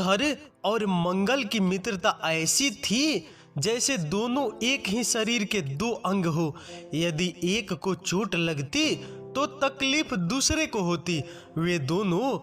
देवधर और मंगल की मित्रता ऐसी थी जैसे दोनों एक ही शरीर के दो अंग हो। यदि एक को चोट लगती तो तकलीफ दूसरे को होती। वे दोनों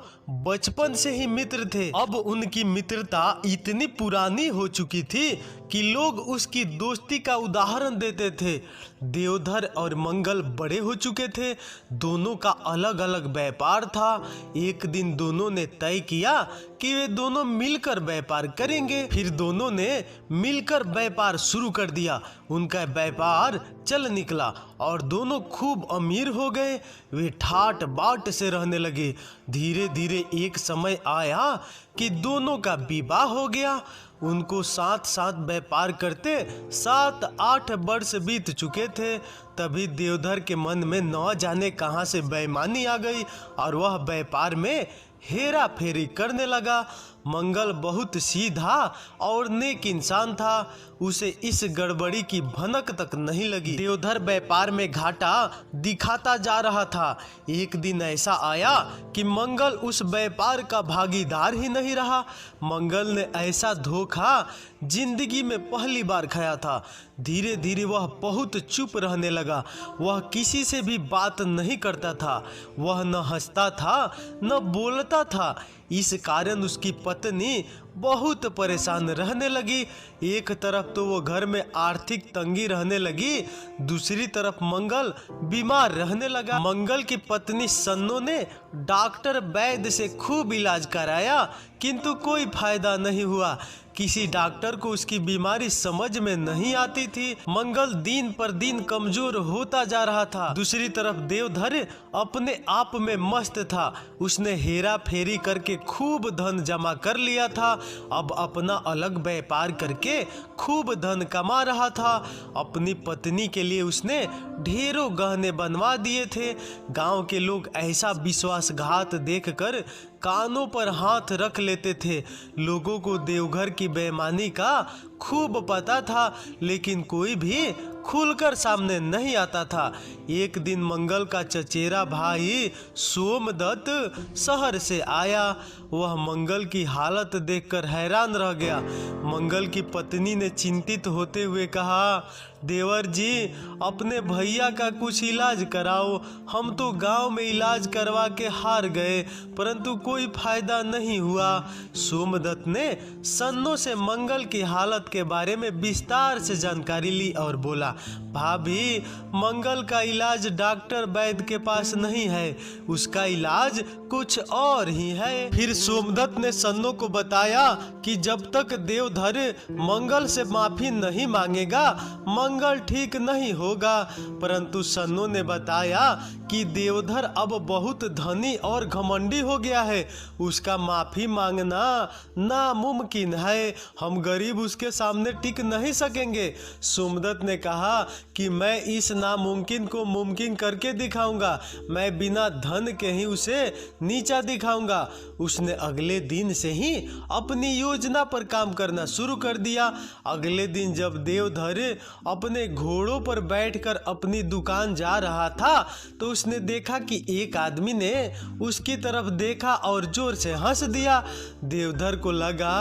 बचपन से ही मित्र थे। अब उनकी मित्रता इतनी पुरानी हो चुकी थी कि लोग उसकी दोस्ती का उदाहरण देते थे। देवधर और मंगल बड़े हो चुके थे। दोनों का अलग अलग व्यापार था। एक दिन दोनों ने तय किया कि वे दोनों मिलकर व्यापार करेंगे। फिर दोनों ने मिलकर व्यापार शुरू कर दिया। उनका व्यापार चल निकला और दोनों खूब अमीर हो गए। वे ठाट बाट से रहने लगे। धीरे धीरे एक समय आया कि दोनों का विवाह हो गया। उनको साथ साथ व्यापार करते 7-8 वर्ष बीत चुके थे। तभी देवधर के मन में न जाने कहां से बेईमानी आ गई और वह व्यापार में हेरा फेरी करने लगा। मंगल बहुत सीधा और नेक इंसान था। उसे इस गड़बड़ी की भनक तक नहीं लगी। देवधर व्यापार में घाटा दिखाता जा रहा था। एक दिन ऐसा आया कि मंगल उस व्यापार का भागीदार ही नहीं रहा। मंगल ने ऐसा धोखा जिंदगी में पहली बार खाया था। धीरे धीरे वह बहुत चुप रहने लगा। वह किसी से भी बात नहीं करता था। वह न हंसता था न बोलता था। इस कारण उसकी पत्नी बहुत परेशान रहने लगी। एक तरफ तो वो घर में आर्थिक तंगी रहने लगी, दूसरी तरफ मंगल बीमार रहने लगा। मंगल की पत्नी सन्नो ने डॉक्टर वैद्य से खूब इलाज कराया किंतु कोई फायदा नहीं हुआ। किसी डॉक्टर को उसकी बीमारी समझ में नहीं आती थी। मंगल दिन पर दिन कमजोर होता जा रहा था। दूसरी तरफ देवधर अपने आप में मस्त था। उसने हेरा फेरी करके खूब धन जमा कर लिया था। अब अपना अलग व्यापार करके खूब धन कमा रहा था। अपनी पत्नी के लिए उसने ढेरों गहने बनवा दिए थे। गांव के लोग ऐसा विश्वासघात देखकर कानों पर हाथ रख लेते थे। लोगों को देवघर की बेईमानी का खूब पता था, लेकिन कोई भी खुलकर सामने नहीं आता था। एक दिन मंगल का चचेरा भाई सोमदत्त शहर से आया। वह मंगल की हालत देखकर हैरान रह गया। मंगल की पत्नी ने चिंतित होते हुए कहा, देवर जी, अपने भैया का कुछ इलाज कराओ। हम तो गांव में इलाज करवा के हार गए, परंतु कोई फायदा नहीं हुआ। सोमदत्त ने सन्नो से मंगल की हालत के बारे में विस्तार से जानकारी ली और बोला, भाभी, मंगल का इलाज डॉक्टर वैद्य के पास नहीं है, उसका इलाज कुछ और ही है। फिर सोमदत्त ने सन्नो को बताया कि जब तक देवधर मंगल से माफी नहीं मांगेगा मंगल ठीक नहीं होगा। परंतु सन्नो ने बताया कि देवधर अब बहुत धनी और घमंडी हो गया है, उसका माफी मांगना नामुमकिन है। हम गरीब उसके सामने टिक नहीं सकेंगे। सोमदत्त ने कहा कि मैं इस नामुमकिन को मुमकिन करके दिखाऊंगा। मैं बिना धन के ही उसे नीचा दिखाऊंगा। उसने अगले दिन से ही अपनी योजना पर काम करना शुरू कर दिया। अगले दिन जब देवधर अपने घोड़ों पर बैठकर अपनी दुकान जा रहा था तो उसने देखा कि एक आदमी ने उसकी तरफ देखा और जोर से हंस दिया। देवधर को लगा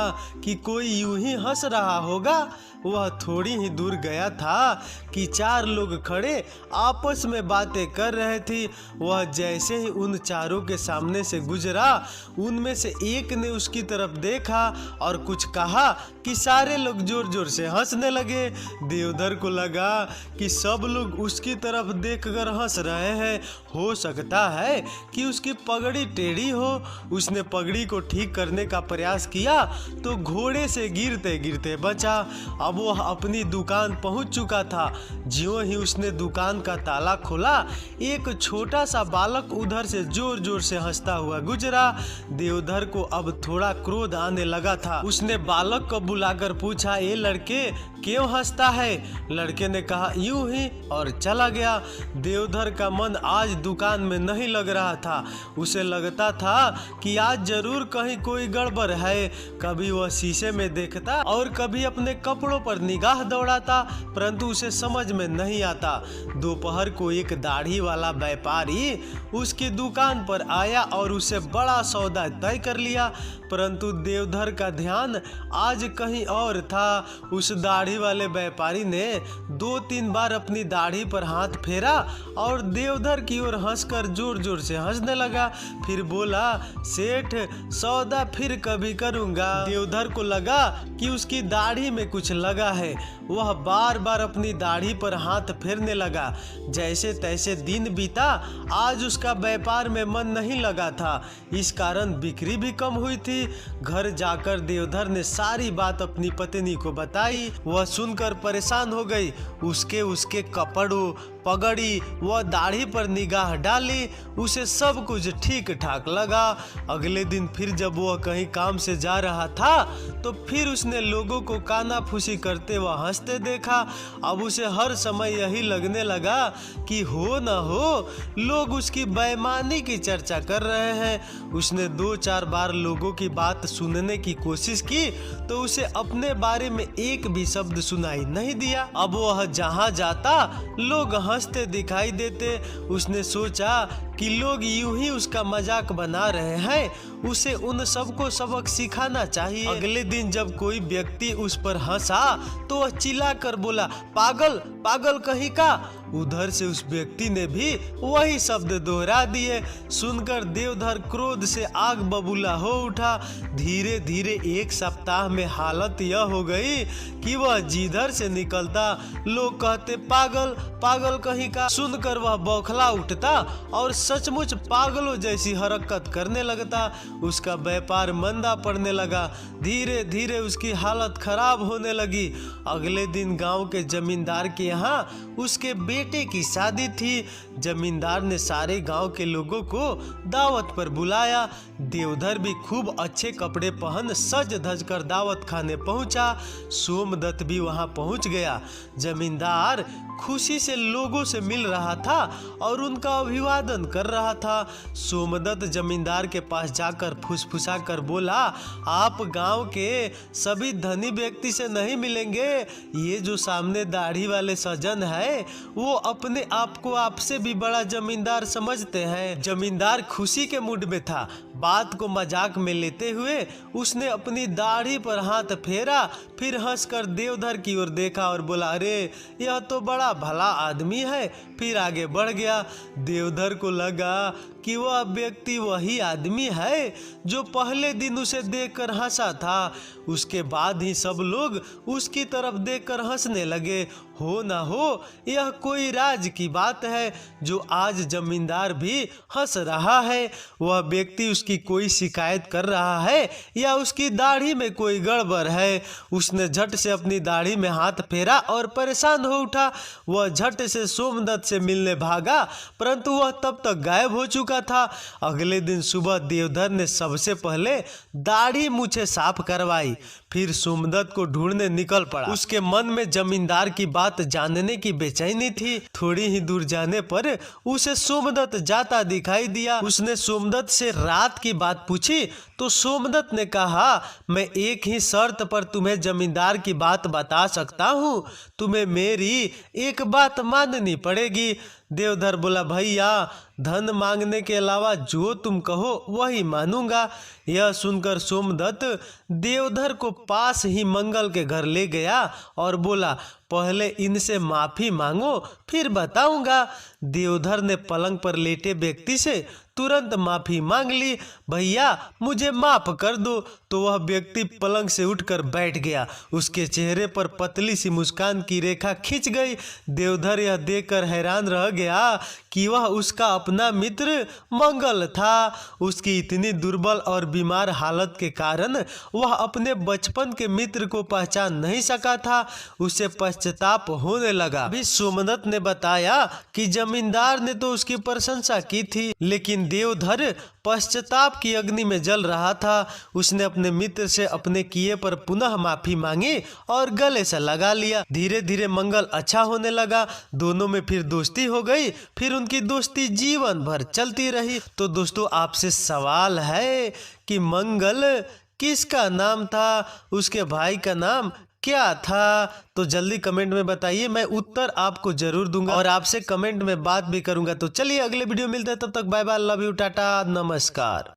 कि कोई यूं ही हंस रहा होगा। वह थोड़ी ही दूर गया था कि 4 लोग खड़े आपस में बातें कर रहे थे। वह जैसे ही उन चारों के सामने से गुजरा, उनमें से एक ने उसकी तरफ देखा और कुछ कहा कि सारे लोग जोर जोर से हंसने लगे। देवधर को लगा कि सब लोग उसकी तरफ देखकर हंस रहे हैं। हो सकता है कि उसकी पगड़ी टेढ़ी हो। उसने पगड़ी को ठीक करने का प्रयास किया तो घोड़े से गिरते गिरते बचा। अब वह अपनी दुकान पहुंच चुका था। ज्यों ही उसने दुकान का ताला खोला, एक छोटा सा बालक उधर से जोर जोर से हंसता हुआ गुजरा। देवधर को अब थोड़ा क्रोध आने लगा था। उसने बालक को बुलाकर पूछा, ए लड़के, क्यों हंसता है? लड़के ने कहा यूं ही, और चला गया। देवधर का मन आज दुकान में नहीं लग रहा था। उसे लगता था कि आज जरूर कहीं कोई गड़बड़ है। कभी वह शीशे में देखता और कभी अपने कपड़ों पर निगाह दौड़ाता, परंतु उसे समझ में नहीं आता। दोपहर को एक दाढ़ी वाला व्यापारी उसकी दुकान पर आया और उसे बड़ा सौदा तय कर लिया, परंतु देवधर का ध्यान आज कहीं और था। उस दाढ़ी वाले व्यापारी ने 2-3 बार अपनी दाढ़ी पर हाथ फेरा और देवधर की ओर हंसकर जोर जोर से हंसने लगा। फिर बोला, सेठ, सौदा फिर कभी करूंगा। देवधर को लगा कि उसकी दाढ़ी में कुछ लगा है। वह बार बार अपनी दाढ़ी पर हाथ फेरने लगा। जैसे तैसे दिन बीता। आज उसका व्यापार में मन नहीं लगा था, इस कारण बिक्री भी कम हुई थी। घर जाकर देवधर ने सारी बात अपनी पत्नी को बताई। वह सुनकर परेशान हो गई। उसके कपड़ों, पगड़ी व दाढ़ी पर निगाह डाली। उसे सब कुछ ठीक ठाक लगा। अगले दिन फिर जब वह कहीं काम से जा रहा था तो फिर उसने लोगों को कानाफूसी करते व हंसते देखा। अब उसे हर समय यही लगने लगा कि हो न हो लोग उसकी बेईमानी की चर्चा कर रहे हैं। उसने 2-4 बार लोगों की बात सुनने की कोशिश की तो उसे अपने बारे में एक भी शब्द सुनाई नहीं दिया। अब वह जहाँ जाता लोग हंसते दिखाई देते। उसने सोचा कि लोग यूं ही उसका मजाक बना रहे हैं, उसे उन सबको सबक सिखाना चाहिए। अगले दिन जब कोई व्यक्ति उस पर हंसा तो वह चिल्लाकर बोला, पागल, पागल कहीं का। उधर से उस व्यक्ति ने भी वही शब्द दोहरा दिए। सुनकर देवधर क्रोध से आग बबूला हो उठा। धीरे धीरे 1 सप्ताह में हालत यह हो गई कि वह जिधर से निकलता लोग कहते, पागल, पागल कहीं का। सुनकर वह बौखला उठता और सचमुच पागलों जैसी हरकत करने लगता। उसका व्यापार मंदा पड़ने लगा। धीरे धीरे उसकी हालत खराब होने लगी। अगले दिन गांव के जमींदार के यहाँ उसके बेटे की शादी थी। जमींदार ने सारे गांव के लोगों को दावत पर बुलाया। देवधर भी खूब अच्छे कपड़े पहन सज धज कर दावत खाने पहुंचा। सोमदत्त भी वहां पहुंच गया। जमींदार खुशी से लोगों से मिल रहा था और उनका अभिवादन कर रहा था। सोमदत्त जमींदार के पास जाकर फुसफुसा कर बोला, आप गांव के सभी धनी व्यक्ति से नहीं मिलेंगे। ये जो सामने दाढ़ी वाले सज्जन है वो अपने आप को आपसे भी बड़ा जमींदार समझते हैं। जमींदार खुशी के मूड में था। बात को मजाक में लेते हुए उसने अपनी दाढ़ी पर हाथ फेरा, फिर हंसकर देवधर की ओर देखा और बोला, अरे यह तो बड़ा भला आदमी है। फिर आगे बढ़ गया। देवधर को लगा कि वह व्यक्ति वही आदमी है जो पहले दिन उसे देखकर हंसा था। उसके बाद ही सब लोग उसकी तरफ देखकर हंसने लगे। हो ना हो यह कोई राज की बात है जो आज जमींदार भी हंस रहा है। वह व्यक्ति उसकी कोई शिकायत कर रहा है या उसकी दाढ़ी में कोई गड़बड़ है। उसने झट से अपनी दाढ़ी में हाथ फेरा और परेशान हो उठा। वह झट से सोमदत्त से मिलने भागा, परंतु वह तब तक गायब हो चुका था। अगले दिन सुबह देवधर ने सबसे पहले दाढ़ी मूछें साफ करवाई, फिर सोमदत्त को ढूंढने निकल पड़ा। उसके मन में जमींदार की बात जानने की बेचैनी थी। थोड़ी ही दूर जाने पर उसे सोमदत्त जाता दिखाई दिया। उसने सोमदत्त से रात की बात पूछी तो सोमदत्त ने कहा, मैं एक ही शर्त पर तुम्हें जमींदार की बात बता सकता हूँ। तुम्हें मेरी एक बात माननी पड़ेगी। देवधर बोला, भैया धन मांगने के अलावा जो तुम कहो वही मानूंगा। यह सुनकर सोमदत्त देवधर को पास ही मंगल के घर ले गया और बोला, पहले इनसे माफी मांगो फिर बताऊंगा। देवधर ने पलंग पर लेटे व्यक्ति से तुरंत माफी मांग ली। भैया मुझे माफ कर दो। तो वह व्यक्ति पलंग से उठकर बैठ गया। उसके चेहरे पर पतली सी मुस्कान की रेखा खिंच गई। देवधर यह देखकर हैरान रह गया कि वह उसका अपना मित्र मंगल था। उसकी इतनी दुर्बल और बीमार हालत के कारण वह अपने बचपन के मित्र को पहचान नहीं सका था। उसे पश्चाताप होने लगा। अभी सोमदत्त ने बताया कि जमींदार ने तो उसकी प्रशंसा की थी, लेकिन देवधर पश्चाताप की अग्नि में जल रहा था। उसने अपने मित्र से अपने किए पर पुनः माफी मांगी और गले से लगा लिया। धीरे धीरे मंगल अच्छा होने लगा, दोनों में फिर दोस्ती हो गई। फिर उनकी दोस्ती जीवन भर चलती रही। तो दोस्तों आपसे सवाल है कि मंगल किसका नाम था, उसके भाई का नाम क्या था? तो जल्दी कमेंट में बताइए, मैं उत्तर आपको जरूर दूंगा और आपसे कमेंट में बात भी करूंगा। तो चलिए अगले वीडियो मिलते हैं, तब तक बाय बाय, लव यू, टाटा, नमस्कार।